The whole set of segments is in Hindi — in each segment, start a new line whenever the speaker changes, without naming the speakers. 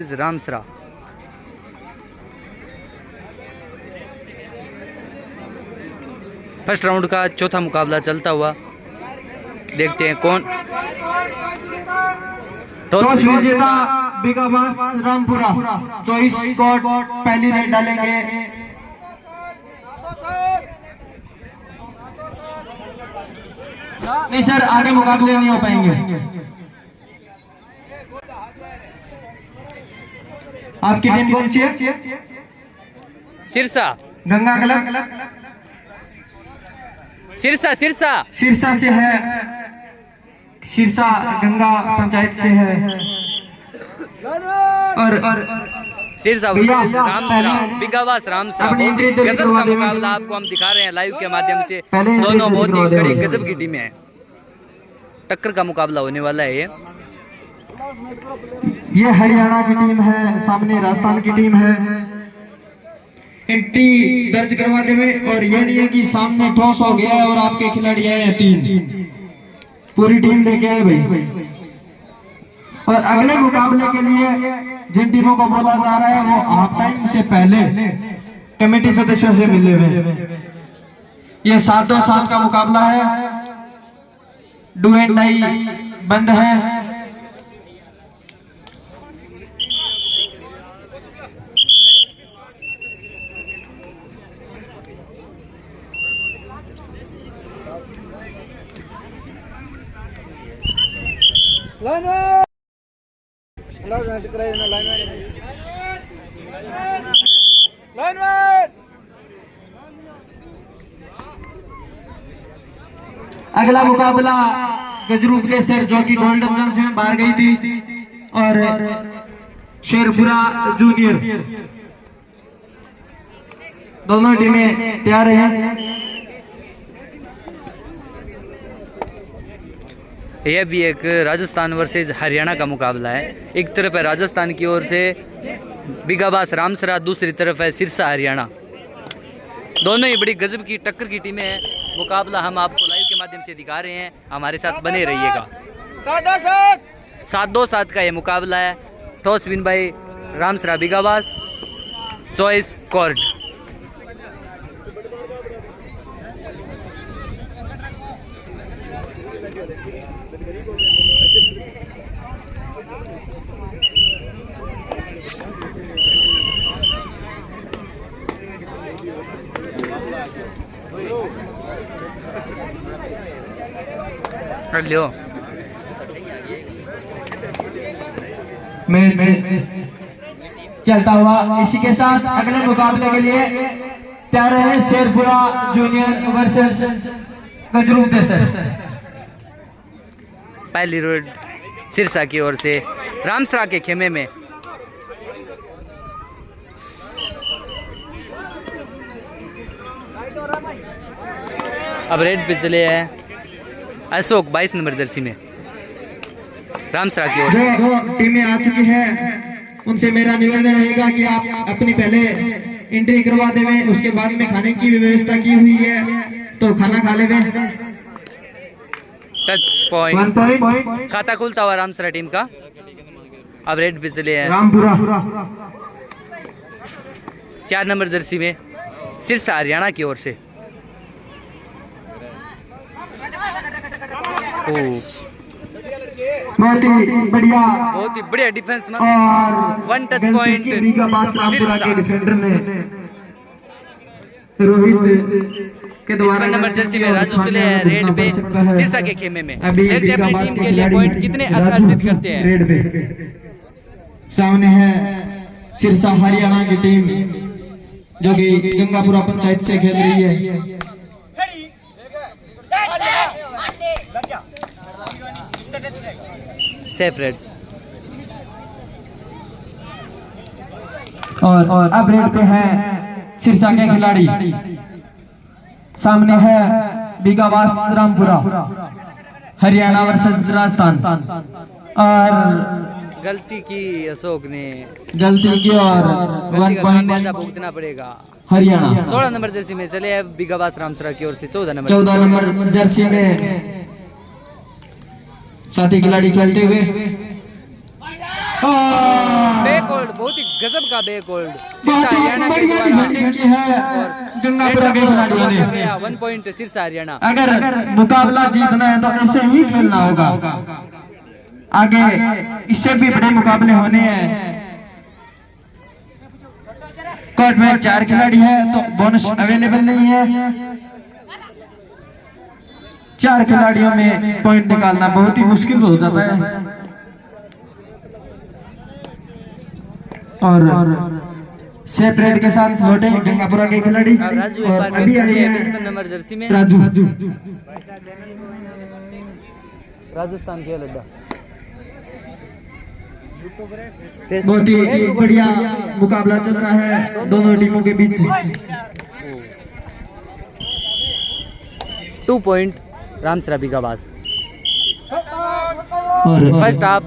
रामसरा। फर्स्ट राउंड का चौथा मुकाबला चलता हुआ, देखते हैं कौन
टॉस विजेता बिगाबास रामपुरा चॉइस स्कॉट पहली रेड डालेंगे। नहीं सर, आगे मुकाबले नहीं हो पाएंगे। आपकी टीम कौन सी है?
सिरसा।
गंगा क्लब
सिरसा सिरसा
सिरसा से है। सिरसा गंगा पंचायत से है। और
सिरसा रामसरा, बिगाबास रामसरा। बहुत ही गजब का मुकाबला आपको हम दिखा रहे हैं लाइव के माध्यम से। दोनों बहुत ही कड़ी गजब की टीमें हैं, टक्कर का मुकाबला होने वाला है।
ये हरियाणा की टीम है, सामने राजस्थान की टीम है। एंट्री दर्ज करवाने में, और ये नहीं है कि सामने टॉस हो गया है और आपके खिलाड़ी आए हैं 3, पूरी टीम लेके आए भाई। और अगले मुकाबले के लिए जिन टीमों को बोला जा रहा है वो हाफ टाइम से पहले कमेटी सदस्यों से मिले हुए। ये 7-2-7 का मुकाबला है, डू एंड डाई बंद है। अगला मुकाबला गजरूप के शेर जो कि गोल्डन जंक्शन से बाहर गई थी, और शेरपुरा जूनियर। दोनों टीमें तैयार हैं।
यह भी एक राजस्थान वर्सेज हरियाणा का मुकाबला है। एक तरफ है राजस्थान की ओर से बिगाबास रामसरा, दूसरी तरफ है सिरसा हरियाणा। दोनों ही बड़ी गजब की टक्कर की टीमें हैं। मुकाबला हम आपको लाइव के माध्यम से दिखा रहे हैं, हमारे साथ बने रहिएगा। 7-2-7 का ये मुकाबला है। Toss win by Ramsara Bigabas, choice court. कर लियो
चलता हुआ। इसी के साथ अगले मुकाबले के लिए तैयार है शेरपुरा जूनियर वर्सेस गजरूप देसर।
पहली रोड सिरसा की ओर से रामसरा के खेमे में। अब रेड पे चले हैं अशोक 22 नंबर जर्सी में, रामसरा की ओर।
जो टीमें आ चुकी हैं उनसे मेरा निवेदन रहेगा कि आप अपनी पहले एंट्री करवा देवें, उसके बाद में खाने की व्यवस्था की हुई है तो खाना खा लेवें।
टच पॉइंट, खाता खुलता हुआ रामसरा टीम का। अब रेड पे चले हैं
रामपुरा
4 नंबर जर्सी में, सिरसा हरियाणा की ओर से।
बहुत ही बढ़िया
डिफेंस में
और
1 टच पॉइंट
रामपुरा के डिफेंडर ने रोहित के द्वारा
नंबर जर्सी में राजू चले हैं रेड पे सिरसा के खेमे में। देखते हैं अपनी टीम के लिए पॉइंट कितने अर्जित करते हैं।
रेड पे सामने है सिरसा हरियाणा की टीम जो कि गंगापुरा पंचायत से खेल रही है।
Safe red.
और अब रेड पे है सिरसा के खिलाड़ी, सामने है बिगाबास रामपुरा हरियाणा वर्सेस राजस्थान। और
गलती की अशोक ने,
गलती की और 1 पॉइंट
भुगतना पड़ेगा
हरियाणा।
16 नंबर जर्सी में चले हैं बिगाबास रामसरा की ओर से। 14
नंबर जर्सी में साथी खिलाड़ी खेलते हुए
गजब का बैक होल्ड
बहुत ही बढ़िया डिफेंडिंग की है गंगापुरा के खिलाड़ियों ने।
1 पॉइंट सिरसा हरियाणा।
अगर मुकाबला जीतना है तो ऐसे ही खेलना होगा, आगे इससे भी बड़े मुकाबले होने हैं। कोर्ट में 4 खिलाड़ी है तो बोनस अवेलेबल नहीं है। 4 खिलाड़ियों में पॉइंट निकालना बहुत ही मुश्किल हो जाता है। और सेपरेट के साथ लौटे गंगापुरा के खिलाड़ी
राजू
और अभी आए हैं
नंबर जर्सी में
राजू।
राजस्थान के लड्डा
बहुत ही बढ़िया मुकाबला चल रहा है दोनों टीमों के बीच।
2 पॉइंट रामसरा बिगाबास।
और
फर्स्ट हाफ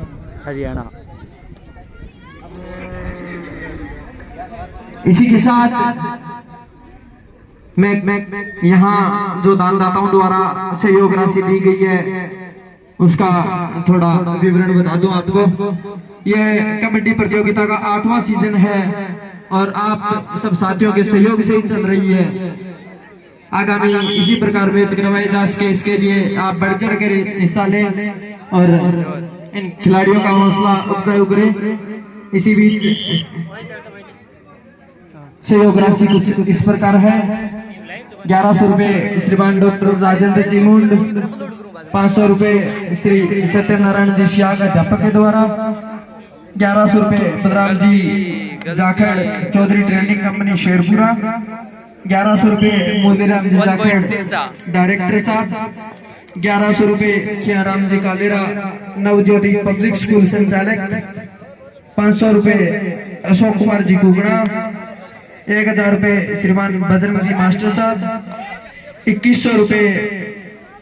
हरियाणा।
इसी के साथ मैं यहाँ जो दानदाताओं द्वारा सहयोग राशि दी गई है उसका थोड़ा विवरण बता दूं आपको। यह कबड्डी प्रतियोगिता का 8वां सीजन है और आप सब साथियों के सहयोग से ही चल रही है। आगामी इसी प्रकार मैच करवाए जा सके इसके लिए आप बढ़ चढ़ कर हिस्सा लें और इन खिलाड़ियों का हौसला अफजाई करें। इसी बीच सहयोग राशि कुछ इस प्रकार है। 1100 रुपए श्रीमान डॉक्टर राजेंद्र जी मुंड, 500 रुपए श्री सत्यनारायण जी शियाग अध्यापक के द्वारा, 1100 रुपए बलराम जी जाखड़ चौधरी ट्रेनिंग कंपनी शेरपुरा, 1100 रुपए मोदीराम जी जाखड़ डायरेक्टर साहब, 1100 रुपए खियाराम जी कालेरा नवज्योति पब्लिक स्कूल संचालक, 500 रुपए अशोक कुमार जी कुगड़ा, 1000 रुपए श्रीमान बजरंग जी मास्टर साहब, 2100 रुपए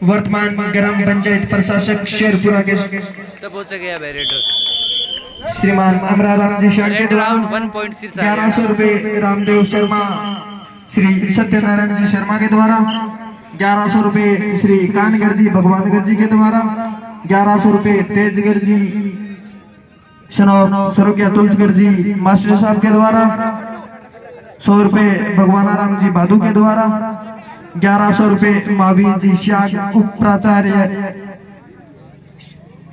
वर्तमान ग्राम पंचायत प्रशासक शेरपुरा के
पहुंच गया बैरिटर
श्रीमान अमराराम जी शाह के द्वारा,
1 पॉइंट सिरसा
1100 रुपए रामदेव शर्मा श्री सत्यनारायण जी शर्मा के द्वारा, 1100 रुपए श्री कानगढ़ जी भगवानगढ़ जी के द्वारा, 1100 रुपए तेजगढ़ जी सरोगिया तुलसगढ़ जी मास्टर साहब के द्वारा, 100 रुपए भगवानाराम जी बादू के द्वारा, 1100 रुपए महावीर जी शाह उप प्राचार्य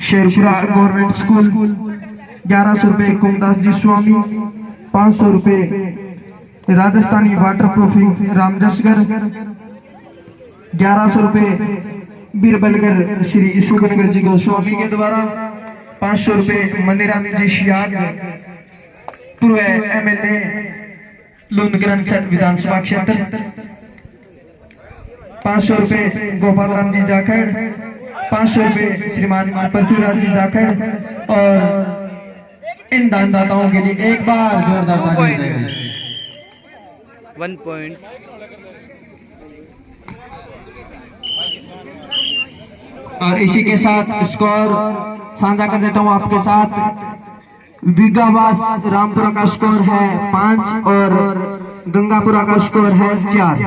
शेरपुरा गवर्नमेंट स्कूल, 1100 रुपए कुमदास जी स्वामी, 500 रुपए राजस्थानी वाटर प्रूफिंग रामजसगढ़, 1100 रुपए बीरबलगढ़ श्री शुभनगर जी गोस्वामी के द्वारा, 500 रुपए मनीराम जी शियाग पूर्व MLA लूनग्रंथ विधानसभा क्षेत्र, 500 रुपए गोपाल राम जी जाखड़, 500 रुपए श्रीमान पृथ्वीराज जी जाखड़। और इन दानदाताओं के लिए एक बार जोरदार ताली बजाएं।
1 पॉइंट
और इसी के साथ स्कोर साझा कर देता हूं आपके साथ। बिगाबास रामपुरा का स्कोर है 5 और गंगापुरा का स्कोर है 4।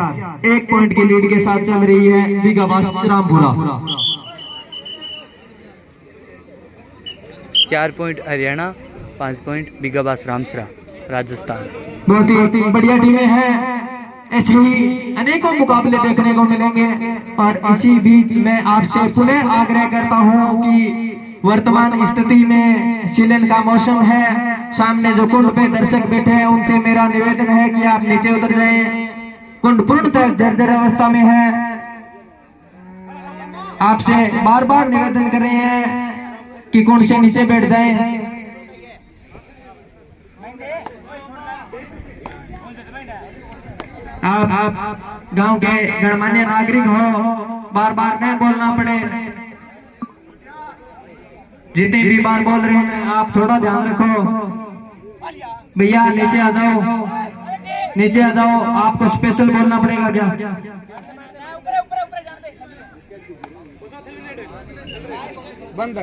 1 पॉइंट की लीड के साथ चल रही है बिगाबास रामपुरा।
4 point Haryana, 5 point Bigabas Ramsara Rajasthan.
बहुत ही बढ़िया टीमें हैं। ऐसे ही अनेकों मुकाबले देखने को मिलेंगे। और इसी बीच मैं आपसे पुनः आग्रह करता हूं कि वर्तमान स्थिति में सीलन का मौसम है, सामने जो कुंड पे दर्शक बैठे हैं उनसे मेरा निवेदन है कि आप नीचे उतर जाएं। कुंड पूर्णतः जर्जर अवस्था में है। आपसे बार बार निवेदन कर रहे हैं कि कुंड से नीचे बैठ जाएं। आप गांव के गणमान्य नागरिक हो, बार बार नहीं बोलना पड़े। जितनी भी बार बोल रहे हैं आप थोड़ा ध्यान रखो। भैया नीचे आ जाओ, नीचे आ जाओ। आपको स्पेशल बोलना पड़ेगा क्या?
बंद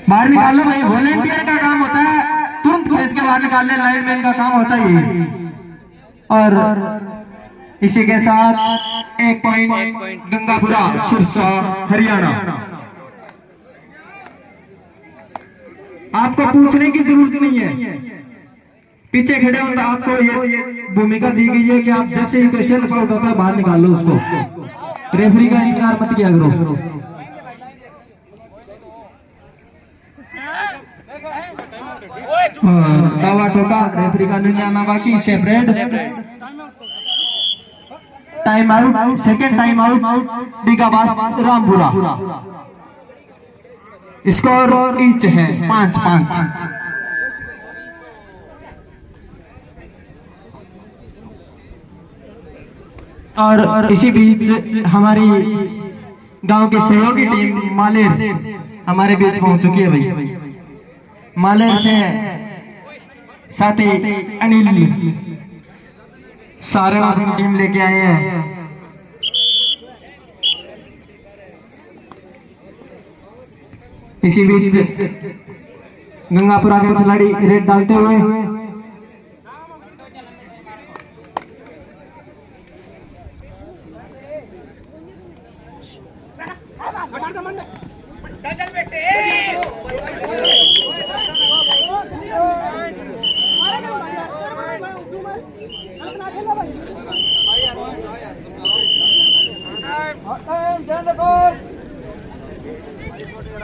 बाहर निकाल लो भाई, वॉलेंटियर का काम होता है तुरंत खींच के बाहर निकालने, लाइनमैन का काम होता है ये। और इसी के साथ 1 पॉइंट गंगापुरा सिरसा हरियाणा। आपको पूछने की जरूरत नहीं है, पीछे खड़े हो तो आपको ये भूमिका दी गई है कि आप जैसे ही क्वेश्चन आउट होता है बाहर निकाल लो उसको, रेफरी का इंतजार मत किया करो। दावा ठोका, रेफरी का निर्णय आना बाकी। Separate time out, second time out Bigabas Rampura. Score each है 5-5। और इसी बीच हमारी गांव की सहयोगी टीम मालेर हमारे बीच पहुंच चुकी है भाई। मालेर से साथी अनिल सारण अपनी टीम लेके आए हैं। इसी बीच गंगापुरा के खिलाड़ी रेड डालते हुए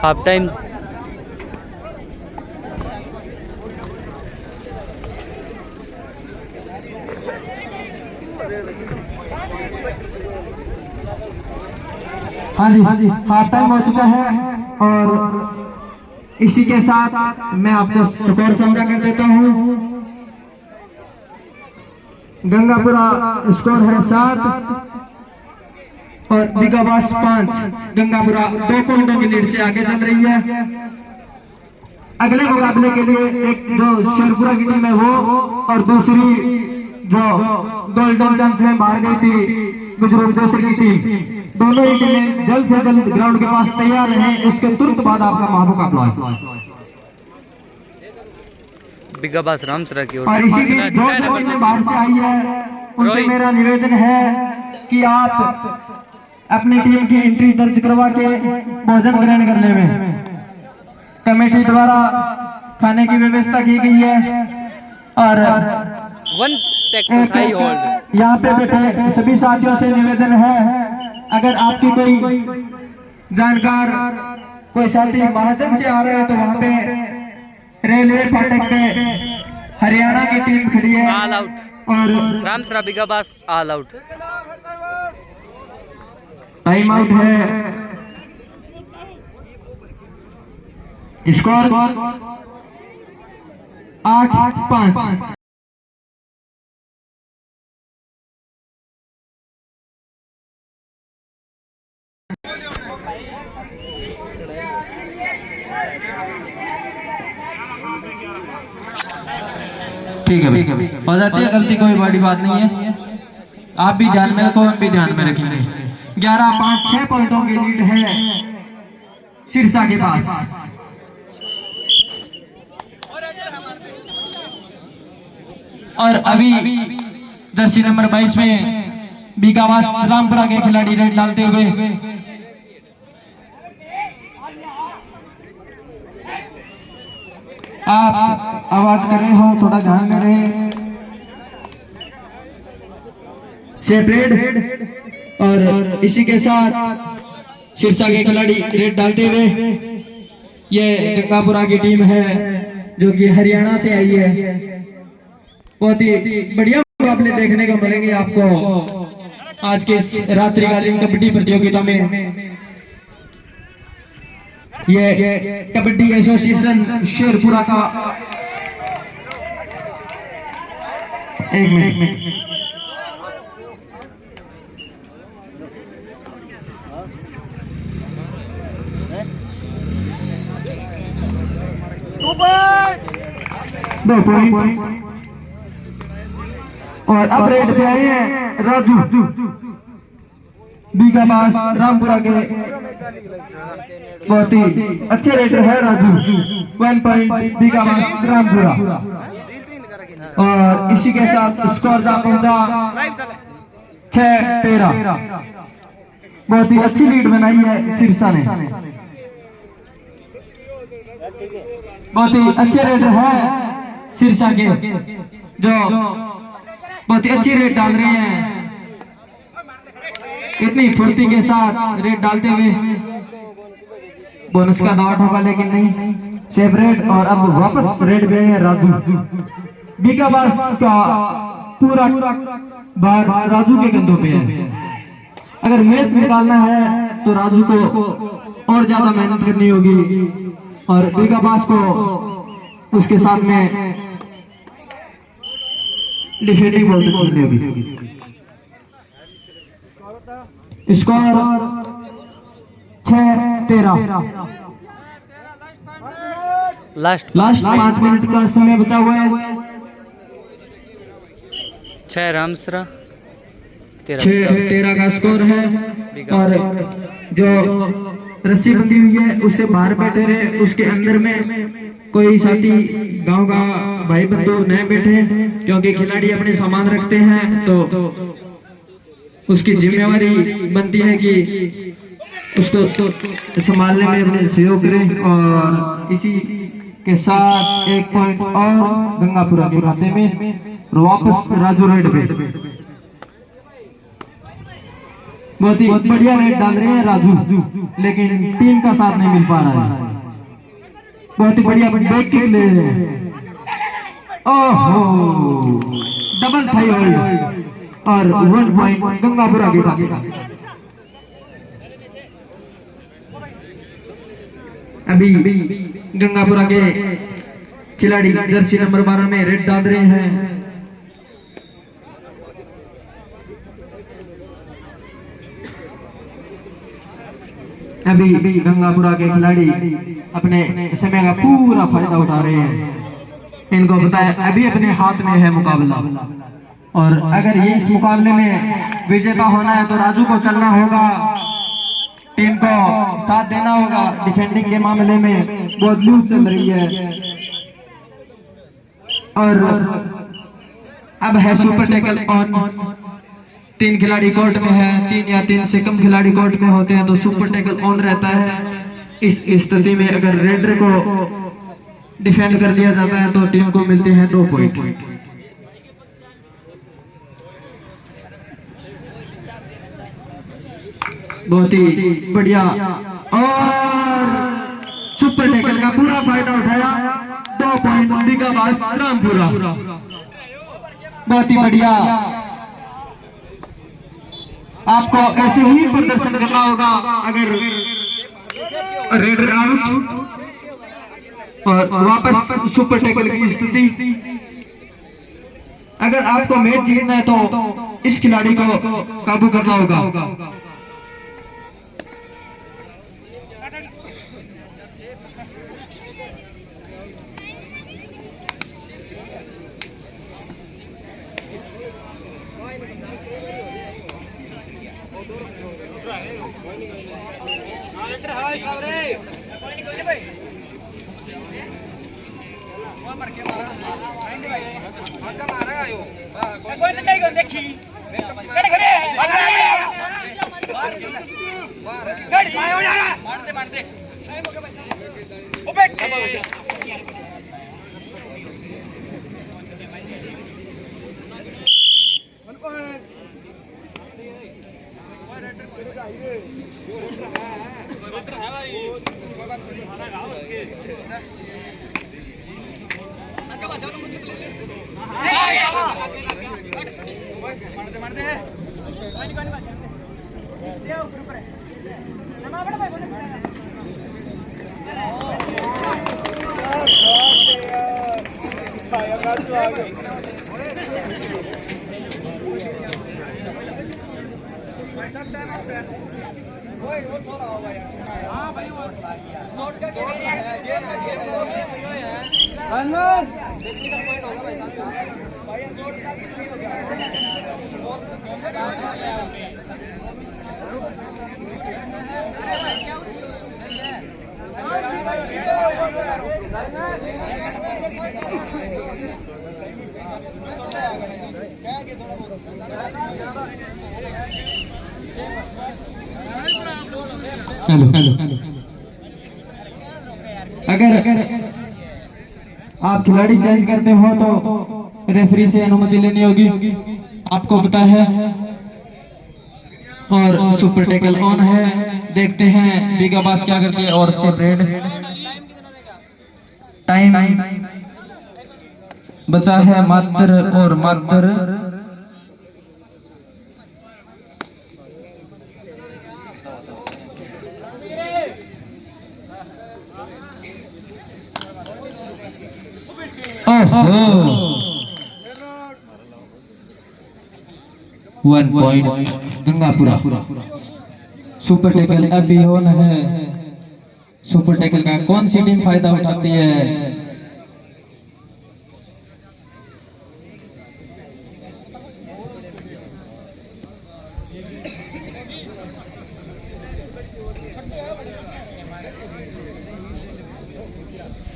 हाफ टाइम।
हाँ जी, हाफ टाइम हो चुका है और इसी के साथ मैं आपको स्कोर समझा कर देता हूँ। गंगापुरा स्कोर है 7 और बिगाबास 5। गंगापुरा 2 पॉइंटों की लीड से आगे चल रही है। अगले मुकाबले के लिए एक जो शेरपुरा की टीम है वो, और दूसरी जो गोल्डन चांस में बाहर गई थी गुजरात जोशी की टीम, दोनों ही टीमें जल्द से जल्द ग्राउंड के पास तैयार रहें। उसके तुरंत बाद आपका महामुकाबला है।
बिगाबास रामसरा की ओर।
और इसी की जो टीमें बाहर से आई है उनसे मेरा निवेदन है कि आप अपनी टीम की एंट्री दर्ज करवा के भोजन ग्रहण करने में कमेटी द्वारा खाने की व्यवस्था की गई है। और यहाँ पे बैठे सभी साथियों से निवेदन है, अगर आपकी कोई जानकार कोई साथी महाजन से आ रहे हैं तो वहाँ पे रेलवे फाटक पे हरियाणा की टीम खड़ी है।
ऑल आउट
और
Ramsara Bigabas all out.
Time out है। स्कोर 8-5। ठीक है, हो जाती है गलती, कोई बड़ी बात नहीं है। आप भी ध्यान में रखो, हम भी ध्यान में रखेंगे। 11-5 6 पॉइंटों की लीड है सिरसा के पास। और अभी जर्सी नंबर 22 में बिगाबास रामपुरा के खिलाड़ी रेड डालते हुए आप आवाज कर रहे हो, थोड़ा ध्यान में रहे। सेपरेट। और इसी के साथ सिरसा के खिलाड़ी रेड डालते हुए, ये गंगापुरा की टीम है जो कि हरियाणा से आई है। बहुत ही बढ़िया मुकाबले देखने को मिलेंगे आपको आज के इस रात्रिकालीन कबड्डी प्रतियोगिता में। ये कबड्डी एसोसिएशन शेरपुरा का, एक मिनट, दो पॉइंट। और अब रेड पे आए हैं राजू बिगाबास रामपुरा के बहुत ही अच्छे रेटर है राजू। 1 पॉइंट बिगाबास रामपुरा। और इसी के साथ स्कोर जा पहुंचा 6-13। बहुत ही अच्छी लीड बनाई है सिरसा ने। बहुत ही अच्छे रेटर है सिरसा के, जो बहुत ही अच्छी रेट डाल रहे हैं। इतनी फुर्ती के साथ रेट डालते हुए बोनस का दावा ठोका, लेकिन नहीं, सेफ रेट। और अब वापस रेट गए हैं राजू। बिगाबास का पूरा बार राजू के कंधों पे है। अगर मैच निकालना है तो राजू को और ज्यादा मेहनत करनी होगी और बिगाबास को उसके साथ में डिफेंडिंग बहुत अच्छी करनी होगी। स्कोर 6-13।
लास्ट
5 मिनट का समय बचा हुआ है।
6 रामसरा
6-13 का स्कोर है। और जो रस्सी बंधी हुई है उससे बाहर बैठे रहे, उसके अंदर में कोई साथी गांव का भाई बंधु नहीं बैठे, क्योंकि खिलाड़ी अपने सामान रखते हैं तो उसकी जिम्मेवारी बनती है कि उसको संभालने में अपने सहयोग करें। और इसी के साथ 1 पॉइंट और गंगापुरा के खाते में और वापस राजू रेड पे। बहुत ही बढ़िया रेट डाल रहे हैं राजू, लेकिन टीम का साथ नहीं मिल पा रहा है। बहुत ही बढ़िया बैक किक ले रहे हैं। ओहो, डबल थाई होल्ड और 1 पॉइंट गंगापुरा के खाते। अभी गंगापुरा के खिलाड़ी जर्सी नंबर 12 में रेड डाल रहे हैं। अभी गंगापुरा के खिलाड़ी अपने समय का पूरा फायदा उठा रहे हैं। इनको पता है अभी अपने हाथ में है मुकाबला, और अगर ये इस मुकाबले में विजेता होना है तो राजू को चलना होगा, टीम को साथ देना होगा। डिफेंडिंग के मामले में बहुत लूट चल रही है। और अब है सुपर टैकल ऑन। 3 खिलाड़ी कोर्ट में है, 3 या 3 से कम खिलाड़ी कोर्ट में होते हैं तो सुपर टैकल ऑन रहता है। इस स्थिति में अगर रेडर को डिफेंड कर लिया जाता है तो टीम को मिलते हैं 2 पॉइंट। बहुत ही बढ़िया, और सुपर टैकल का पूरा फायदा उठाया। 2 पॉइंट बिगाबास रामपुरा। बहुत ही बढ़िया। आपको ऐसे ही प्रदर्शन करना होगा। अगर रेडर आउट और वापस सुपर टैकल की स्थिति, अगर आपको मैच जीतना है तो इस खिलाड़ी को काबू करना होगा।
भाई
हेलो अगर आप खिलाड़ी चेंज करते हो तो रेफरी से अनुमति लेनी होगी, आपको पता है। और सुपर टैकल ऑन है, देखते हैं बिगाबास क्या करते हैं। और सेपरेट टाइम बचा है मात्र और मात्र one point Gangapura. Super tackle अभी ऑन है। सुपर टैकल का कौन सी टीम फायदा उठाती है?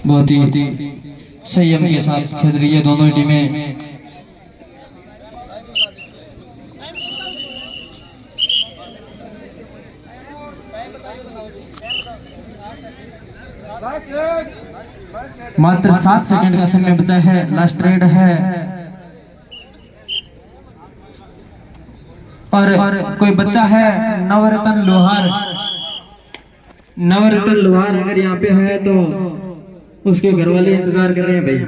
बहुत ही संयम के साथ खेल रही है दोनों टीमें। मात्र 7 सेकंड का समय बचा है, लास्ट रेड है। और कोई बच्चा है नवरत्न लोहार, नवरत्न लोहार अगर यहाँ पे है तो उसके घर वाले इंतजार कर रहे हैं भाई।